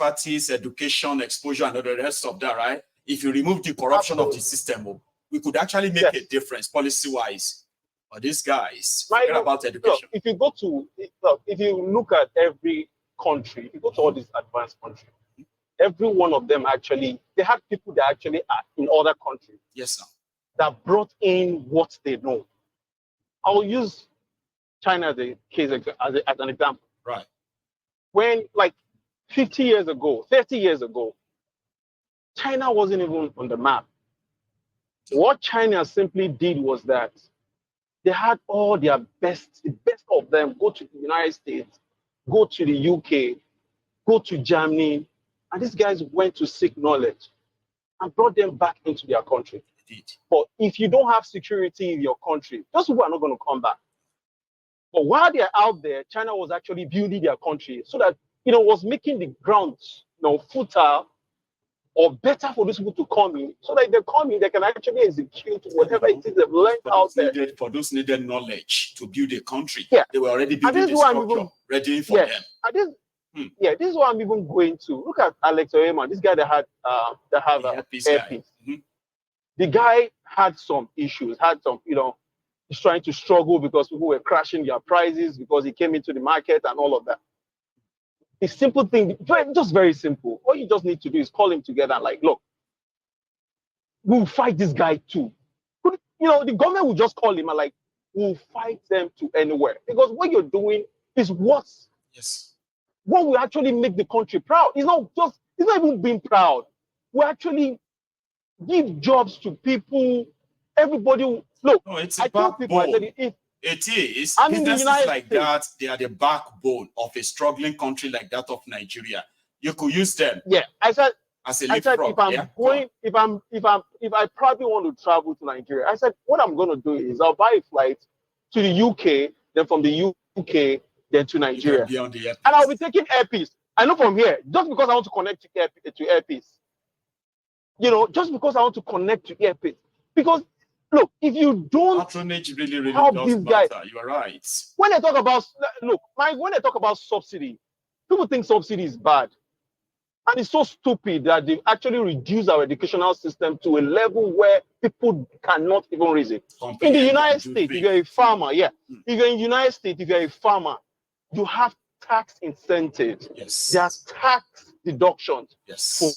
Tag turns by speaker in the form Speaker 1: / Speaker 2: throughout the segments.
Speaker 1: expertise, education, exposure, and all the rest of that, right? If you remove the corruption of the system, we could actually make a difference policy-wise. But these guys, forget about education.
Speaker 2: Look, if you look at every country, if you go to all these advanced countries, every one of them actually, they have people that actually are in other countries.
Speaker 1: Yes, sir.
Speaker 2: That brought in what they know. I'll use China as a case, as an example.
Speaker 1: Right.
Speaker 2: When, like, 50 years ago, 30 years ago, China wasn't even on the map. What China simply did was that they had all their best, the best of them go to the United States, go to the UK, go to Germany, and these guys went to seek knowledge and brought them back into their country.
Speaker 1: Indeed.
Speaker 2: But if you don't have security in your country, those people are not going to come back. But while they're out there, China was actually building their country so that, was making the grounds, fertile or better for these people to come in, so that if they come in, they can actually execute whatever it is they've learned out there.
Speaker 1: For those needed knowledge to build a country,
Speaker 2: yeah.
Speaker 1: They were already building the structure, ready for them.
Speaker 2: This is what I'm even going to. Look at Alex Oyema, this guy that have earpiece.
Speaker 1: Mm-hmm.
Speaker 2: The guy had some issues, he's trying to struggle because people were crashing their prices because he came into the market and all of that. A simple thing, just very simple. All you just need to do is call him together and look, we'll fight this guy too. The government will just call him and we'll fight them to anywhere. Because what you're doing is what will actually make the country proud. It's not even being proud. We actually give jobs to people. Everybody, look,
Speaker 1: no, it's
Speaker 2: I tell people, I said,
Speaker 1: it is.
Speaker 2: I'm in the United
Speaker 1: like
Speaker 2: States.
Speaker 1: That, they are the backbone of a struggling country like that of Nigeria. You could use them.
Speaker 2: Yeah, I said,
Speaker 1: as a
Speaker 2: if I probably want to travel to Nigeria, I said, what I'm going to do is I'll buy a flight to the UK, then from the UK, then to Nigeria. And I'll be taking earpiece. I know from here, just because I want to connect to earpiece. Just because I want to connect to earpiece. Because, look, if you don't
Speaker 1: patronage really
Speaker 2: help
Speaker 1: does
Speaker 2: these guys,
Speaker 1: matter. You are right.
Speaker 2: When they talk about subsidy, people think subsidy is bad. And it's so stupid that they've actually reduced our educational system to a level where people cannot even raise it. In the United States, if you're a farmer, if you're in the United States, if you're a farmer, you have tax incentives.
Speaker 1: Yes.
Speaker 2: There's tax deductions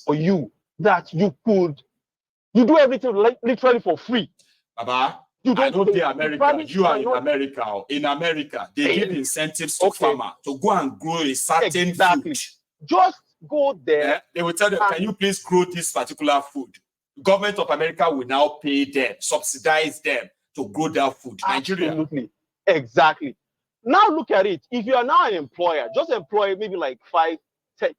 Speaker 2: for you that you do everything literally for free.
Speaker 1: Baba, I know the America. You are in America. In America, they give incentives to farmer to go and grow a certain food.
Speaker 2: Just go there.
Speaker 1: Yeah? They will tell them, can you please grow this particular food? Government of America will now pay them, subsidize them to grow their food. Nigeria.
Speaker 2: Absolutely. Exactly. Now look at it. If you are now an employer, just employ maybe 5, 10.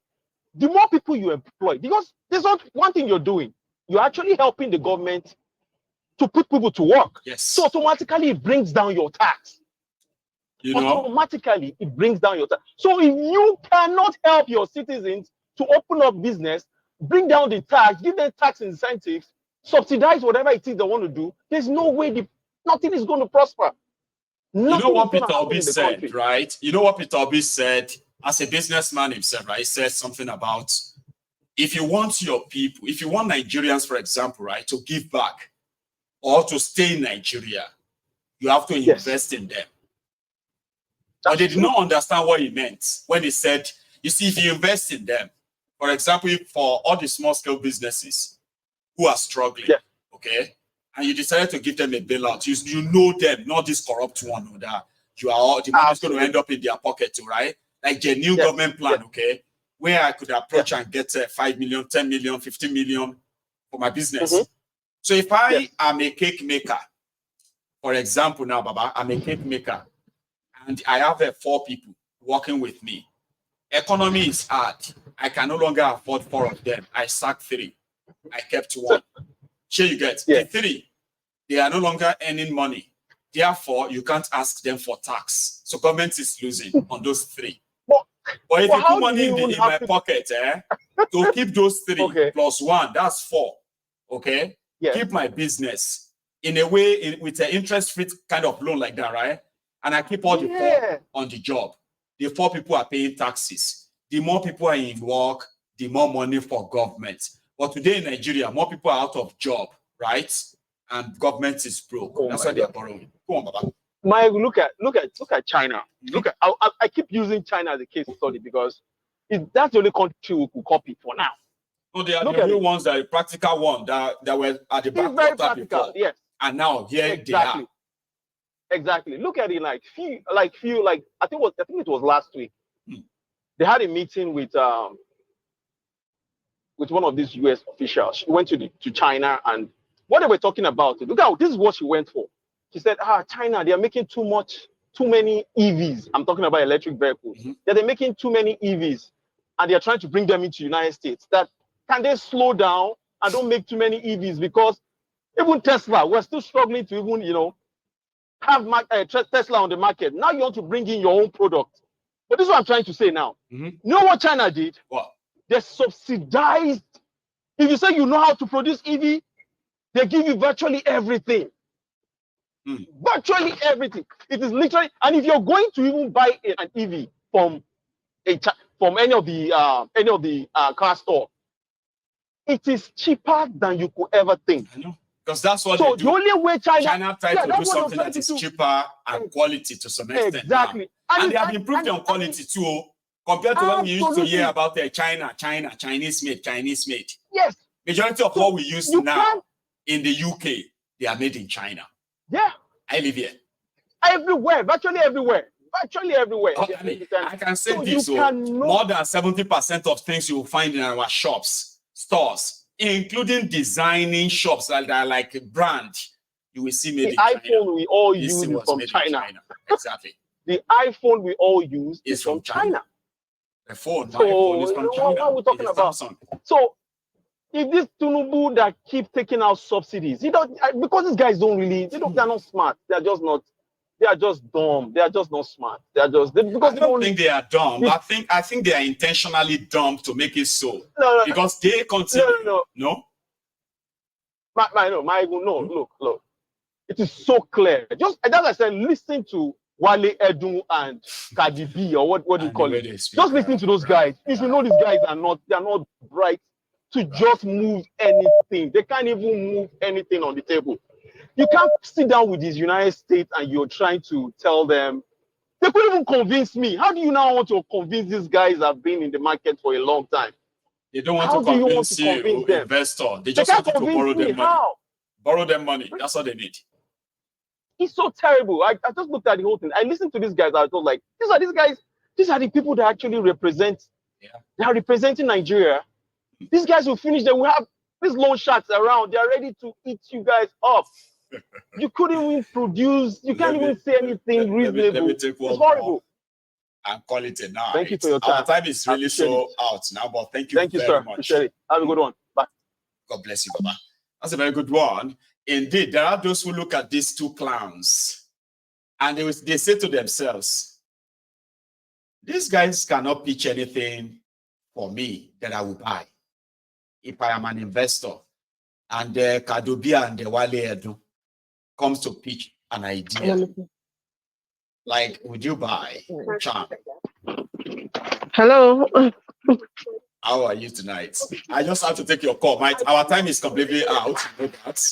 Speaker 2: The more people you employ, because there's not one thing you're doing. You're actually helping the government to put people to work.
Speaker 1: Yes.
Speaker 2: So automatically it brings down your tax. Automatically it brings down your tax. So if you cannot help your citizens to open up business, bring down the tax, give them tax incentives, subsidize whatever it is they want to do, there's no way nothing is going to prosper.
Speaker 1: You know what Peter Obi said, right? You know what Peter Obi said as a businessman himself, right? He said something about if you want your people, if you want Nigerians, for example, right, to give back or to stay in Nigeria, you have to invest in them. But they did not understand what he meant when he said, you see, if you invest in them, for example, for all the small-scale businesses who are struggling, okay, and you decided to give them a bailout, you know them, not this corrupt one, or that the money is going to end up in their pocket, right? Like the new government plan, okay, where I could approach and get 5 million, 10 million, 15 million for my business. So if I am a cake maker, for example, now, Baba, I'm a cake maker, and I have 4 people working with me. Economy is hard. I can no longer afford 4 of them. I sacked 3. I kept 1. Sure, you get the 3. They are no longer earning money. Therefore, you can't ask them for tax. So government is losing on those 3. But if you put money in my pocket, to keep those 3 plus 1, that's 4. Okay? Keep my business in a way with an interest-free kind of loan like that, right? And I keep all the 4 on the job. The 4 people are paying taxes. The more people are in work, the more money for government. But today in Nigeria, more people are out of job, right? And government is broke. That's why they are borrowing. Go on, Baba.
Speaker 2: Look at China. Look at I keep using China as a case study because that's the only country we could copy for now.
Speaker 1: No, they are the real ones, that are practical one that were at the back
Speaker 2: very practical, before. Yes.
Speaker 1: And now here
Speaker 2: exactly.
Speaker 1: they are.
Speaker 2: Exactly. Look at it like I think it was last week. They had a meeting with one of these US officials. She went to China, and what they were talking about, look out, this is what she went for. She said, China, they are making too many EVs. I'm talking about electric vehicles. They're making too many EVs, and they're trying to bring them into the United States. That can they slow down and don't make too many EVs? Because even Tesla, we're still struggling to even, have Tesla on the market. Now you want to bring in your own product. But this is what I'm trying to say now. You know what China did?
Speaker 1: What?
Speaker 2: They subsidized. If you say you know how to produce EV, they give you virtually everything. Virtually everything. It is literally, and if you're going to even buy an EV from any of the car store, it is cheaper than you could ever think.
Speaker 1: I know. Because that's what
Speaker 2: they
Speaker 1: do.
Speaker 2: The only way China
Speaker 1: tries to do something that is cheaper and quality to some extent.
Speaker 2: Exactly.
Speaker 1: And they have improved on quality too, compared to what we used to hear about Chinese made.
Speaker 2: Yes.
Speaker 1: Majority of what we use now in the UK, they are made in China.
Speaker 2: Yeah.
Speaker 1: I live here.
Speaker 2: Everywhere, virtually everywhere.
Speaker 1: I can say this. More than 70% of things you will find in our shops, stores, including designing shops that are like a brand, you will see made in China.
Speaker 2: The iPhone we all use is from China.
Speaker 1: Exactly.
Speaker 2: The iPhone we all use is from China.
Speaker 1: The iPhone is from China.
Speaker 2: What are we talking about?
Speaker 1: Samsung.
Speaker 2: So, if this Tinubu that keep taking out subsidies, because these guys they're not smart. They're just not. They are just dumb. They are just not smart. I don't
Speaker 1: think they are dumb. I think they are intentionally dumb to make it so. Because they continue. No. Look. It is so clear. Just as I said, listen to Wale Edun and Cardi B, or what do you call it? Just listen to those guys. You should know these guys are not bright to just move anything. They can't even move anything on the table. You can't sit down with these United States and you're trying to tell them. They couldn't even convince me. How do you now want to convince these guys that have been in the market for a long time? They don't want to convince you, investor. They just want to borrow them money.
Speaker 2: How?
Speaker 1: Borrow them money. That's what they need.
Speaker 2: It's so terrible. I just looked at the whole thing. I listened to these guys. I was like, these guys. These are the people that actually represent.
Speaker 1: Yeah.
Speaker 2: They are representing Nigeria. These guys will finish. They will have these loan sharks around. They are ready to eat you guys up. You couldn't even produce. You can't even say anything reasonable.
Speaker 1: Let me take one
Speaker 2: it's horrible.
Speaker 1: And call it a night.
Speaker 2: Thank you for your time.
Speaker 1: Our time is really so out now, but thank you very much.
Speaker 2: Appreciate it. Have a good one. Bye.
Speaker 1: God bless you, Baba. That's a very good one. Indeed, there are those who look at these two clowns and they say to themselves, these guys cannot pitch anything for me that I will buy if I am an investor. And the Kadobia and the Wale Edu comes to pitch an idea. Like, would you buy? Charm?
Speaker 3: Hello.
Speaker 1: How are you tonight? I just have to take your call. Our time is completely out. You know that.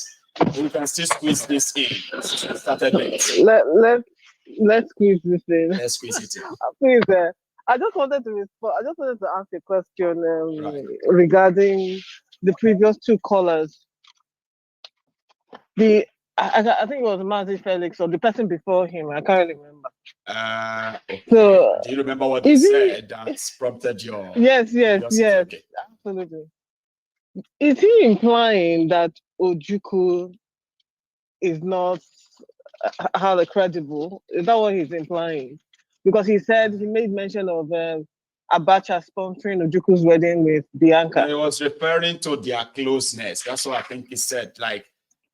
Speaker 1: We can still squeeze this in. We started late.
Speaker 3: Let's squeeze this in.
Speaker 1: Let's squeeze it in.
Speaker 3: Please, I just wanted to ask a question regarding the previous two callers. I think it was Mazi Felix or the person before him. I can't remember.
Speaker 1: Okay.
Speaker 3: So,
Speaker 1: do you remember what he said that prompted your?
Speaker 3: Yes,
Speaker 1: okay.
Speaker 3: Absolutely. Is he implying that Ojukwu is not highly credible? Is that what he's implying? Because he made mention of Abacha sponsoring Ojukwu's wedding with Bianca.
Speaker 1: He was referring to their closeness. That's what I think he said. Like,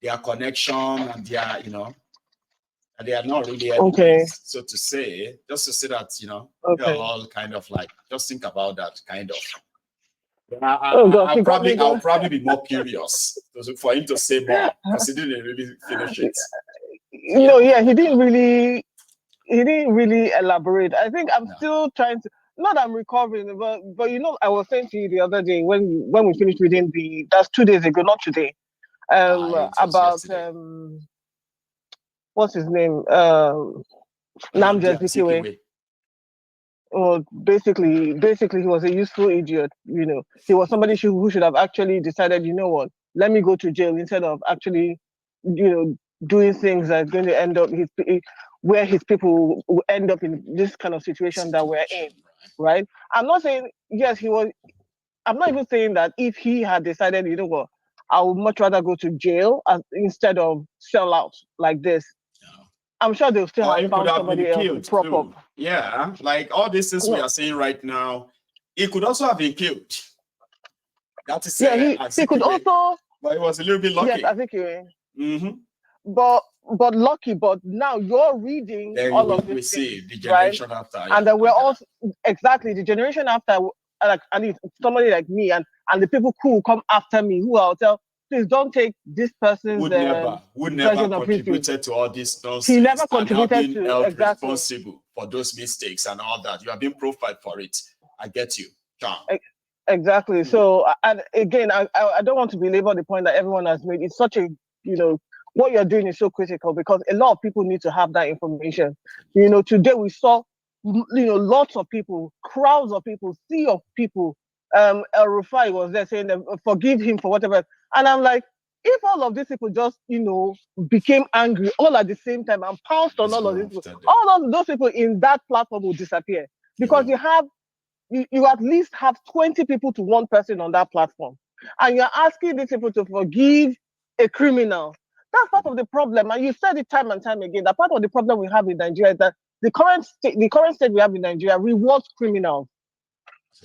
Speaker 1: their connection and their, they are not really enemies, so to say, just to say that, they're all kind of like, just think about that kind of. I'll probably be more curious for him to say more, because he didn't really finish it.
Speaker 3: He didn't really elaborate. I think I'm still trying to. not that I'm recovering, but you know, I was saying to you the other day when we finished reading that's 2 days ago, not today. About what's his name? Namdi Azikiwe. Well, basically, he was a useful idiot. You know, he was somebody who should have actually decided, you know what, let me go to jail instead of actually, you know, doing things that are going to end up where his people will end up in this kind of situation that we're in, right? I'm not saying, yes, he was. I'm not even saying that if he had decided, you know what, I would much rather go to jail instead of sell out like this. I'm sure they'll still have found somebody else to prop up.
Speaker 1: Yeah, like all these things we are saying right now, he could also have been killed. That is,
Speaker 3: he could also.
Speaker 1: But he was a little bit lucky.
Speaker 3: Yes, I think you. But lucky. But now you're reading all of this.
Speaker 1: We see the generation after,
Speaker 3: and then we're also exactly the generation after. Like at least somebody like me and the people who will come after me, who I'll tell, please don't take this person's
Speaker 1: would never contributed to all this nonsense.
Speaker 3: He never contributed to
Speaker 1: exactly responsible for those mistakes and all that. You have been profiled for it. I get you, John.
Speaker 3: Exactly. So, and again, I don't want to belabor the point that everyone has made. It's such a, you know, what you're doing is so critical because a lot of people need to have that information. You know, today we saw, you know, lots of people, crowds of people, sea of people. El Rufai was there saying, forgive him for whatever. And I'm like, if all of these people just, you know, became angry all at the same time and pounced on all of these people, all of those people in that platform will disappear because you at least have 20 people to one person on that platform. And you're asking these people to forgive a criminal. That's part of the problem. And you said it time and time again, that part of the problem we have in Nigeria is that the current state we have in Nigeria rewards criminals,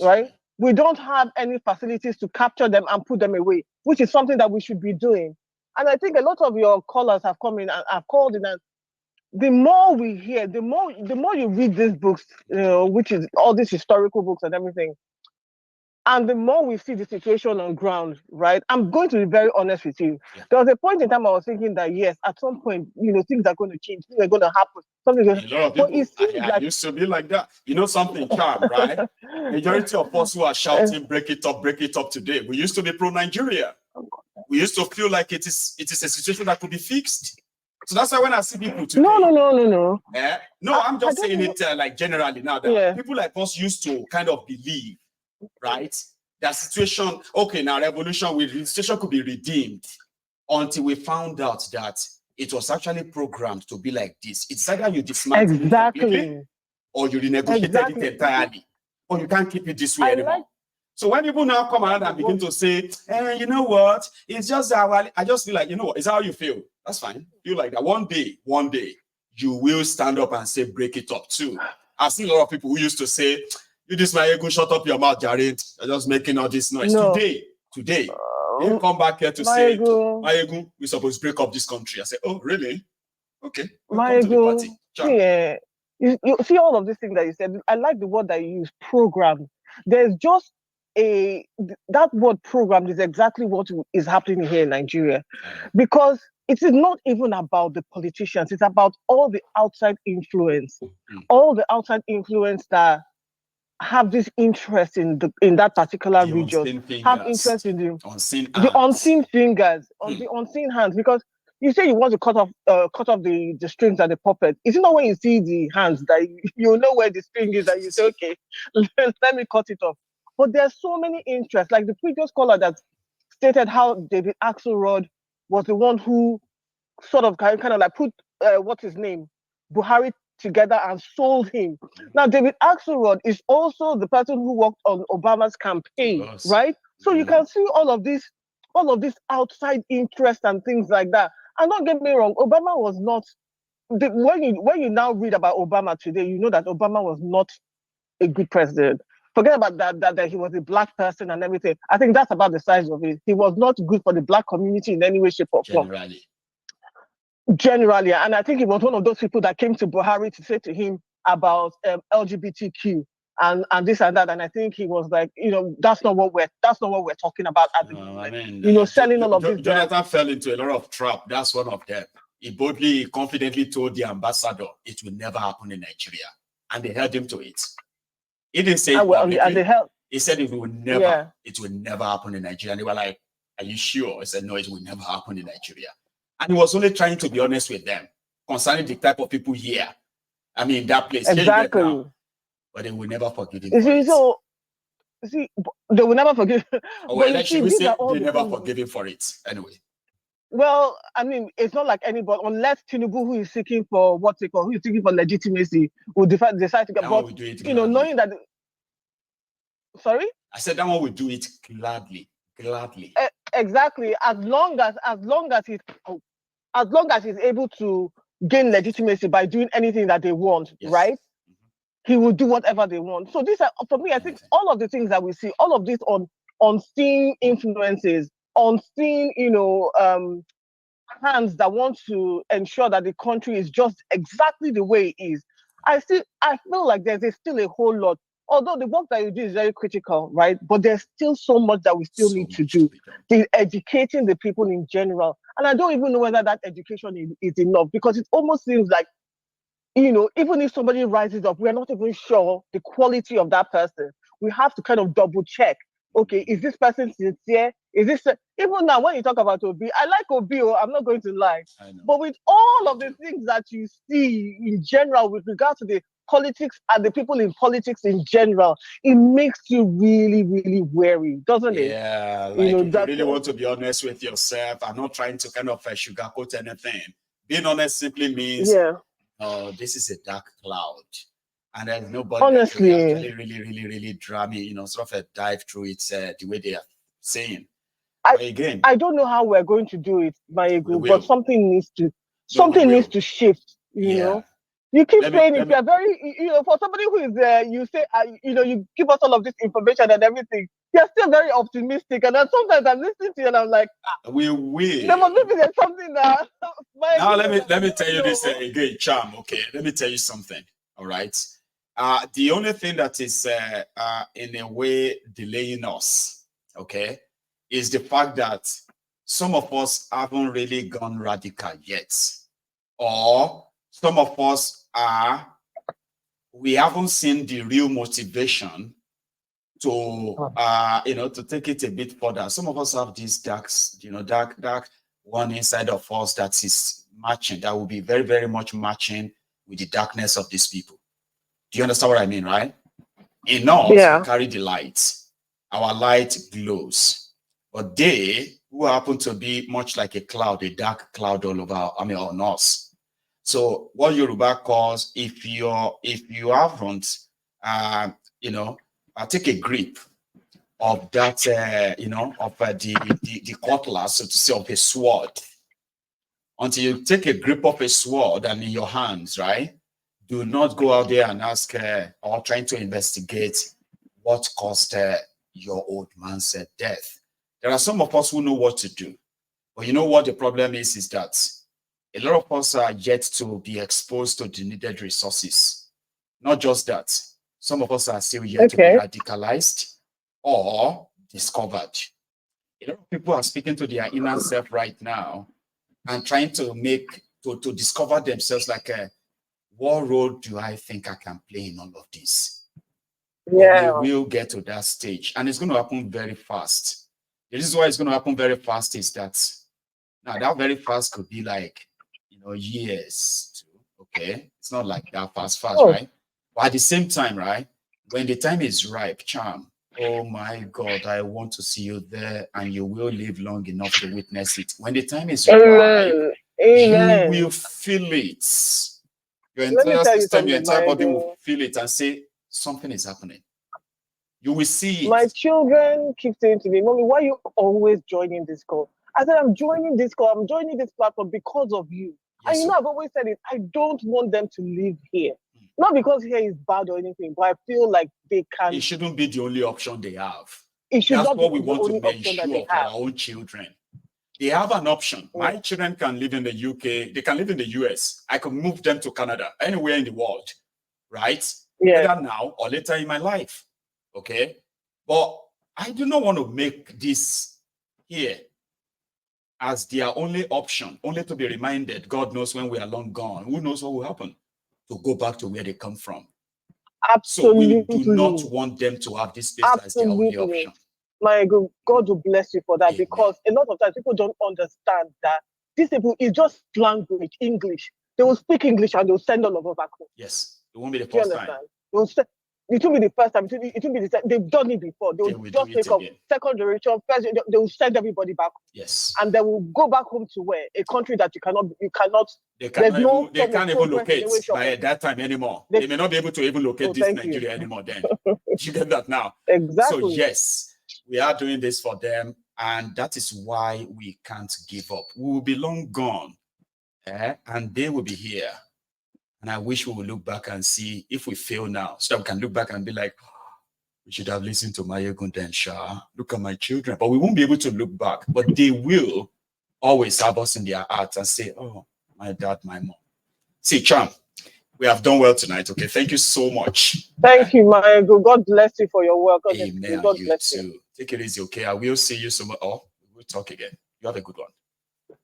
Speaker 3: right? We don't have any facilities to capture them and put them away, which is something that we should be doing. And I think a lot of your callers have come in and have called in, and the more we hear, the more you read these books, you know, which is all these historical books and everything, and the more we see the situation on ground, right? I'm going to be very honest with you. Yeah. There was a point in time I was thinking that yes, at some point, you know, things are going to change, things are going to happen. Something.
Speaker 1: A lot of people, I used to be like that. You know something, Charm, right? Majority of us who are shouting, break it up today, we used to be pro-Nigeria. We used to feel like it is a situation that could be fixed. So that's why when I see people today.
Speaker 3: No.
Speaker 1: No, I'm just saying it like generally now that people like us used to kind of believe, right? That situation, okay, now the situation could be redeemed until we found out that it was actually programmed to be like this. It's either you dismantle it completely or you renegotiated it entirely, or you can't keep it this way anymore. So when people now come around and begin to say, you know what, it's just that, I just feel like, you know what, it's how you feel. That's fine. Feel like that one day, you will stand up and say, break it up too. I've seen a lot of people who used to say, you this my ego, shut up your mouth, Jared. You're just making all this noise. No. Today, you come back here to say, my ego, we're supposed to break up this country. I say, oh, really? Okay.
Speaker 3: My ego, yeah. You see all of these things that you said. I like the word that you use, program. There's just that word program is exactly what is happening here in Nigeria. Because it is not even about the politicians. It's about all the outside influence. All the outside influence that have this interest in that particular region, have interest in the unseen fingers, the unseen hands. Because you say you want to cut off the strings and the puppet. It's not when you see the hands that you know where the string is that you say, okay, let me cut it off. But there's so many interests. Like the previous caller that stated how David Axelrod was the one who sort of kind of like put what's his name, Buhari together and sold him. Now, David Axelrod is also the person who worked on Obama's campaign, right? So you can see all of this outside interest and things like that. And don't get me wrong, Obama was not. When you now read about Obama today, you know that Obama was not a good president. Forget about that he was a black person and everything. I think that's about the size of it. He was not good for the black community in any way, shape, or form. Generally, and I think he was one of those people that came to Buhari to say to him about LGBTQ and this and that. And I think he was like, you know, that's not what we're talking about at the moment. I mean, you know, selling all of this.
Speaker 1: Jonathan fell into a lot of trap. That's one of them. He confidently told the ambassador it will never happen in Nigeria, and they held him to it. He didn't say
Speaker 3: and
Speaker 1: publicly.
Speaker 3: the health.
Speaker 1: He said it will never, it will never happen in Nigeria. And they were like, "Are you sure?" I said, "No, it will never happen in Nigeria." And he was only trying to be honest with them concerning the type of people here. I mean, that place.
Speaker 3: Exactly.
Speaker 1: Now, but they will never forgive him.
Speaker 3: So, see, they will never forgive.
Speaker 1: Oh, well, like, these are all they never forgive him for it anyway.
Speaker 3: Well, I mean, it's not like anybody, unless Tinubu, who is seeking for what's it called, who is seeking for legitimacy, will decide to get. But knowing that. Sorry.
Speaker 1: I said that one will do it gladly.
Speaker 3: Exactly. As long as he's able to gain legitimacy by doing anything that they want, right? He will do whatever they want. So these are, for me, I think all of the things that we see, all of this unseen influences, unseen, hands that want to ensure that the country is just exactly the way it is. I feel like there's still a whole lot. Although the work that you do is very critical, right? But there's still so much that we still need to do. Educating the people in general. And I don't even know whether that education is enough, because it almost seems like, even if somebody rises up, we're not even sure the quality of that person. We have to kind of double check. Okay, is this person sincere? Is this even now when you talk about Obi? I like Obi, I'm not going to lie. But with all of the things that you see in general with regard to the politics and the people in politics in general, it makes you really, really wary, doesn't it?
Speaker 1: Yeah, like if you really want to be honest with yourself, I'm not trying to kind of sugarcoat anything. Being honest simply means, this is a dark cloud. And there's nobody
Speaker 3: honestly
Speaker 1: that actually really drama, sort of a dive through it the way they are saying.
Speaker 3: I don't know how we're going to do it, but something needs to shift, you know. You keep saying it, you're very, for somebody who is you say, you give us all of this information and everything, you're still very optimistic. And then sometimes I'm listening to you and I'm like,
Speaker 1: we will.
Speaker 3: Maybe there's something that.
Speaker 1: Now let me tell you this again, Charm. Okay, let me tell you something. All right. The only thing that is in a way delaying us, okay, is the fact that some of us haven't really gone radical yet, or some of us we haven't seen the real motivation to to take it a bit further. Some of us have this dark one inside of us that is matching, that will be very, very much matching with the darkness of these people. Do you understand what I mean, right? In us, we carry the light. Our light glows. But they, who happen to be much like a cloud, a dark cloud all over, on us. So what Yoruba calls, if you haven't, take a grip of that, of the cutlass, so to say, of a sword. Until you take a grip of a sword and in your hands, right? Do not go out there and ask or trying to investigate what caused your old man's death. There are some of us who know what to do. But you know what the problem is that a lot of us are yet to be exposed to the needed resources. Not just that. Some of us are still yet to be radicalized or discovered. A lot of people are speaking to their inner self right now and trying to to discover themselves like what role do I think I can play in all of this? Yeah. We will get to that stage. And it's going to happen very fast. The reason why it's going to happen very fast is that now that very fast could be like, years. Okay. It's not like that fast, right? But at the same time, right? When the time is ripe, Charm, oh my God, I want to see you there and you will live long enough to witness it. When the time is ripe, you will feel it. Your entire system, your entire body will feel it and say, something is happening. You will see it.
Speaker 3: My children keep saying to me, Mommy, why are you always joining this call? I said, I'm joining this call. I'm joining this platform because of you. Yes, and I've always said it. I don't want them to live here. Not because here is bad or anything, but I feel like they can.
Speaker 1: It shouldn't be the only option they have.
Speaker 3: It should
Speaker 1: That's
Speaker 3: not
Speaker 1: what
Speaker 3: be
Speaker 1: we want to make sure for
Speaker 3: our
Speaker 1: own children. They have an option. My children can live in the UK. They can live in the US. I can move them to Canada, anywhere in the world, right? Whether now or later in my life, okay? But I do not want to make this here as their only option, only to be reminded, God knows when we are long gone. Who knows what will happen? To go back to where they come from.
Speaker 3: Absolutely.
Speaker 1: So we do not want them to have this space as their only option.
Speaker 3: My God will bless you for that.
Speaker 1: Amen.
Speaker 3: Because a lot of times people don't understand that these people is just language, English. They will speak English and they'll send all of us back home.
Speaker 1: Yes, it won't be the first time.
Speaker 3: It won't be the first time. It won't be the second. They've done it before. They will just take up second generation, first. They will send everybody back.
Speaker 1: Yes,
Speaker 3: and they will go back home to where a country that you cannot.
Speaker 1: They can't even locate by that time anymore. They may not be able to even locate this Nigeria anymore. Then you get that now.
Speaker 3: Exactly.
Speaker 1: So yes, we are doing this for them, and that is why we can't give up. We will be long gone, and they will be here. And I wish we would look back and see if we fail now, so that we can look back and be like, we should have listened to Mayegun then, Sha. Look at my children. But we won't be able to look back. But they will always have us in their hearts and say, oh, my dad, my mom. See, Cham, we have done well tonight. Okay, thank you so much.
Speaker 3: Thank you, Mayegun. God bless you for your work.
Speaker 1: Amen.
Speaker 3: God
Speaker 1: you
Speaker 3: bless
Speaker 1: too.
Speaker 3: you.
Speaker 1: Take it easy, okay? I will see you somewhere. Oh, we'll talk again. You have a good one.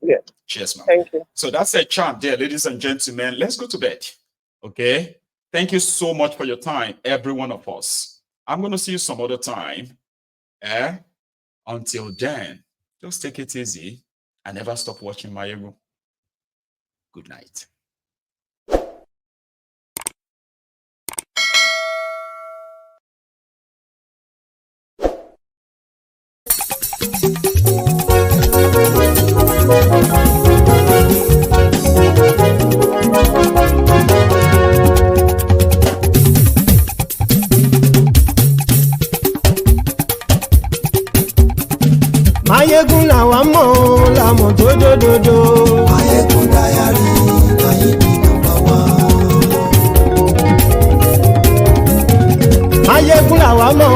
Speaker 3: Yeah.
Speaker 1: Cheers, man.
Speaker 3: Thank you.
Speaker 1: So that's a Cham there, ladies and gentlemen. Let's go to bed. Okay. Thank you so much for your time, every one of us. I'm going to see you some other time. Until then, just take it easy and never stop watching Mayegun. Good night.
Speaker 4: Mayegun làwa mọ̀ làmọ̀ tó dòdòdò.
Speaker 5: Mayegun Diary, Nayibi #1.
Speaker 4: Mayegun làwa mọ̀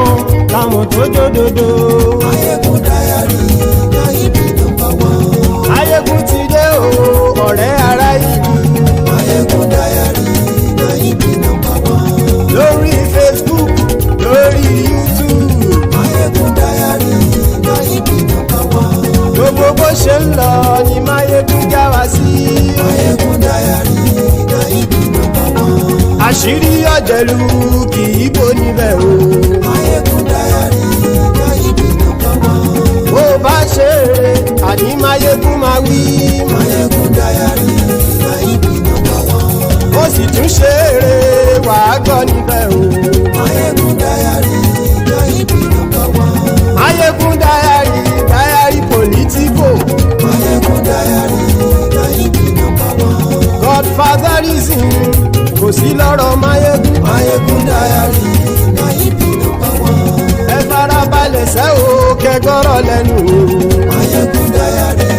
Speaker 4: làmọ̀ tó dòdòdò.
Speaker 5: Mayegun Diary, Nayibi #1.
Speaker 4: Mayegun ti dé o, ọ̀rẹ́ ará ìlú.
Speaker 5: Mayegun Diary, Nayibi #1.
Speaker 4: Lórí Facebook, lórí YouTube.
Speaker 5: Mayegun Diary, Nayibi #1.
Speaker 4: Gbogbo bó ṣe ń lọ ni Mayegun já wa sí.
Speaker 5: Mayegun Diary, Nayibi #1.
Speaker 4: Àṣírí ọ̀jẹ̀lú kì í bò níbẹ̀ o.
Speaker 5: Mayegun Diary, Nayibi #1.
Speaker 4: Bó bá ṣe eré, àní Mayegun máa wí.
Speaker 5: Mayegun Diary, Nayibi #1.
Speaker 4: Ó sì tún ṣe eré, wàá gbọ́ níbẹ̀ o.
Speaker 5: Mayegun Diary, Nayibi #1.
Speaker 4: Mayegun Diary, Diary Politico.
Speaker 5: Mayegun Diary, Nayibi #1.
Speaker 4: Godfatherism kò sí lọ́rọ̀ Mayegun.
Speaker 5: Mayegun Diary, Nayibi #1.
Speaker 4: Ẹ farabalẹ̀ sẹ́ o kẹgọ́rọ̀ lẹ́nu o.
Speaker 5: Mayegun Diary,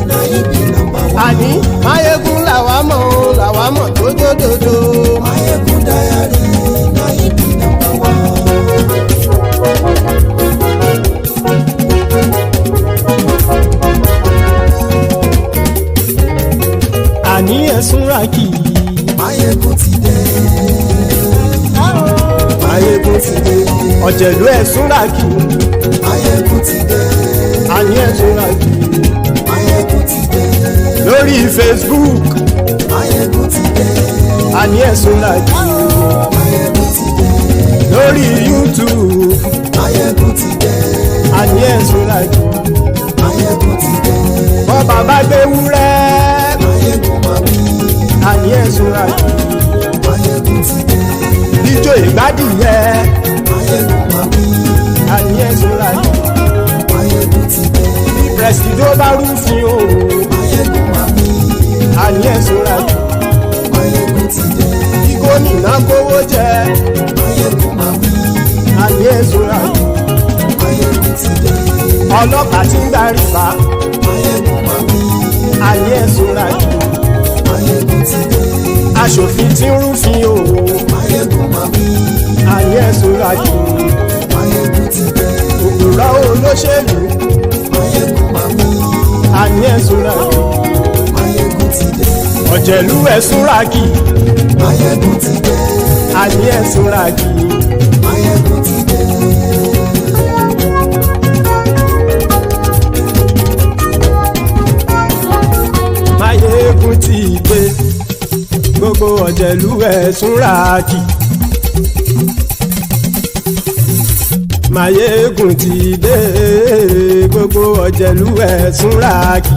Speaker 5: Nayibi #1.
Speaker 4: Àní Mayegun làwa mọ̀ tó dòdòdò.
Speaker 5: Mayegun Diary, Nayibi #1.
Speaker 4: Àní ẹ̀sùn ràkì.
Speaker 5: Mayegun ti dé. Mayegun ti dé.
Speaker 4: Ọ̀jẹ̀lú ẹ̀sùn ràkì.
Speaker 5: Mayegun ti dé.
Speaker 4: Àní ẹ̀sùn ràkì.
Speaker 5: Mayegun ti dé.
Speaker 4: Lórí Facebook.
Speaker 5: Mayegun ti dé.
Speaker 4: Àní ẹ̀sùn ràkì.
Speaker 5: Mayegun ti dé.
Speaker 4: Lórí YouTube.
Speaker 5: Mayegun ti dé.
Speaker 4: Àní ẹ̀sùn ràkì.
Speaker 5: Mayegun ti dé.
Speaker 4: Bọ́ bàbá gbé wúrẹ́.
Speaker 5: Mayegun máa wí.
Speaker 4: Àní ẹ̀sùn ràkì.
Speaker 5: Mayegun ti dé.
Speaker 4: Ijó ìgbádìyẹ.
Speaker 5: Mayegun máa wí.
Speaker 4: Àní ẹ̀sùn ràkì.
Speaker 5: Mayegun ti dé.
Speaker 4: Presido bá rúfin o.
Speaker 5: Mayegun máa wí.
Speaker 4: Àní ẹ̀sùn ràkì.
Speaker 5: Mayegun ti dé.
Speaker 4: Kí gómìnà kówó jẹ.
Speaker 5: Mayegun máa wí.
Speaker 4: Àní ẹ̀sùn ràkì.
Speaker 5: Mayegun ti dé.
Speaker 4: Ọlọ́pàá tí ń gba rìbá.
Speaker 5: Mayegun máa wí.
Speaker 4: Àní ẹ̀sùn ràkì.
Speaker 5: Mayegun ti dé.
Speaker 4: Aṣòfin tí ń rúfin o.
Speaker 5: Mayegun máa wí.
Speaker 4: Àní ẹ̀sùn ràkì.
Speaker 5: Mayegun ti dé.
Speaker 4: Òpùrọ́ olóṣèlú.
Speaker 5: Mayegun máa wí.
Speaker 4: Àní ẹ̀sùn ràkì.
Speaker 5: Mayegun ti dé.
Speaker 4: Ọ̀jẹ̀lú ẹ̀sùn ràkì.
Speaker 5: Mayegun ti dé.
Speaker 4: Àní ẹ̀sùn ràkì.
Speaker 5: Mayegun ti dé.
Speaker 4: Mayegun ti dé. Gbogbo ọ̀jẹ̀lú ẹ̀sùn ràkì. Máyégún ti dé gbogbo ọ̀jẹ̀lú ẹ̀ súnra kì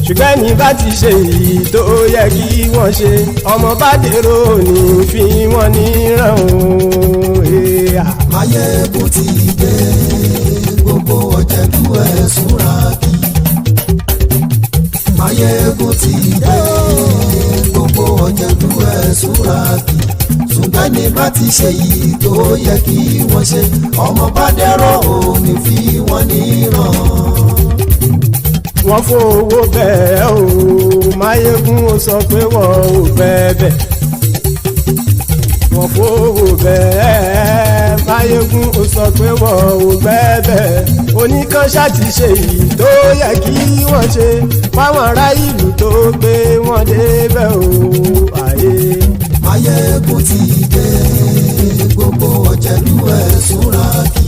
Speaker 4: ṣùgbọ́n ní bá ti ṣe èyí tó yẹ kí wọ́n ṣe ọmọ bá dèrò ní fi wọ́n níran o.
Speaker 5: Máyégún ti dé gbogbo ọ̀jẹ̀lú ẹ̀ súnra kì. Máyégún ti dé gbogbo ọ̀jẹ̀lú ẹ̀ súnra kì. Ṣùgbọ́n ní bá ti ṣe èyí tó yẹ kí wọ́n ṣe ọmọ bá dèrò ní fi wọ́n níran.
Speaker 4: Wọ́n fowó bẹ́ẹ̀ o Máyégún ó sọ pé wọ́n ò bẹ́ẹ̀ wọ́n fowó bẹ́ẹ̀ Máyégún ó sọ pé wọ́n ò bẹ́ẹ̀ oníkanṣá ti ṣe èyí tó yẹ kí wọ́n ṣe fáwọn ará ìlú tó gbé wọn débẹ̀ o àyè.
Speaker 5: Máyégún ti dé gbogbo ọ̀jẹ̀lú ẹ̀ súnra kì.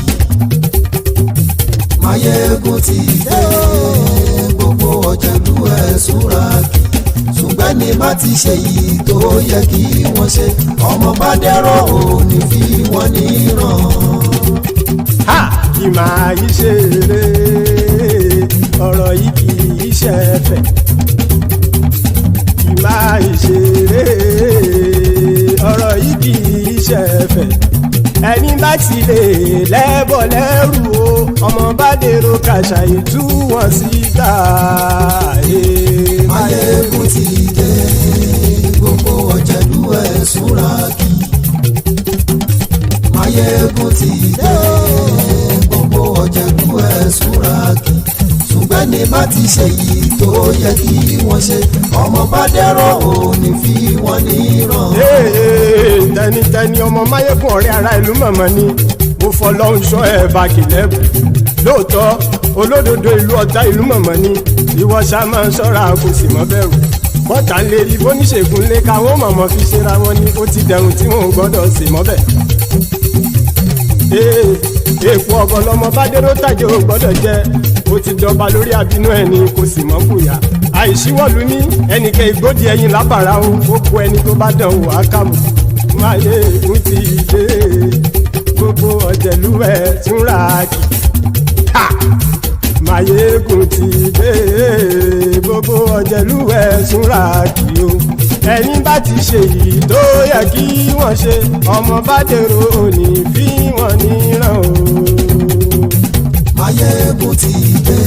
Speaker 5: Máyégún ti dé gbogbo ọ̀jẹ̀lú ẹ̀ súnra kì. Ṣùgbọ́n ní bá ti ṣe yìí tó yẹ kí wọ́n ṣe ọmọ bá dẹ́rọ̀ ò ní fi wọ́n níran.
Speaker 4: Ha! Kì máa yí ṣe eré ọ̀rọ̀ yìí kì í ṣe ẹ̀fẹ̀. Kì máa yí ṣe eré ọ̀rọ̀ yìí kì í ṣe ẹ̀fẹ̀. Ẹni bá ti lè lẹ́bọ̀ lẹ́rù o ọmọ bá dèrò kàṣà ìtú wọn síta.
Speaker 5: Máyégún ti dé gbogbo ọ̀jẹ̀lú ẹ̀ súnra kì. Máyégún ti dé gbogbo ọ̀jẹ̀lú ẹ̀ súnra kì. Ṣùgbọ́n ní bá ti ṣe yìí tó yẹ kí wọ́n ṣe ọmọ bá dẹ́rọ̀ ò ní fi wọ́n níran.
Speaker 4: Tẹnitẹni ọmọ Máyégún ọ̀rẹ́ ara ìlú mọ̀mọ́ ni mo fọlọ́hún sọ ẹ̀ bá kìlẹ́bù lóòótọ́ olódodo ìlú ọ̀tá ìlú mọ̀mọ́ ni ìwọ ṣá máa ń ṣọ́ra kò sì mọ́ bẹ̀rù bọ́tà ń lè rí bóníṣègùn lé káwọn mọ̀mọ́ fi ṣera wọn ni ó ti dẹrùn tí wọn ò gbọ́dọ̀ sì mọ́ bẹ̀. Èèpo ọ̀gọ̀ lọmọ bá dérò tàjẹ́ ò gbọ́dọ̀ jẹ́ ó ti dọba lórí àbínú ẹni kò sì mọ́ bùyà àìsíwọ̀lú ní ẹnìkẹ́ ìgbódì ẹyin lábàrá o ó kó ẹni tó bá dán o àkàmù. Máyégún ti dé gbogbo ọ̀jẹ̀lú ẹ̀ túnra kì. Máyégún ti dé gbogbo ọ̀jẹ̀lú ẹ̀ túnra kì o ẹni bá ti ṣe yìí tó yẹ kí wọ́n ṣe ọmọ bá dèrò òní fi wọ́n níran o.
Speaker 5: Máyégún ti dé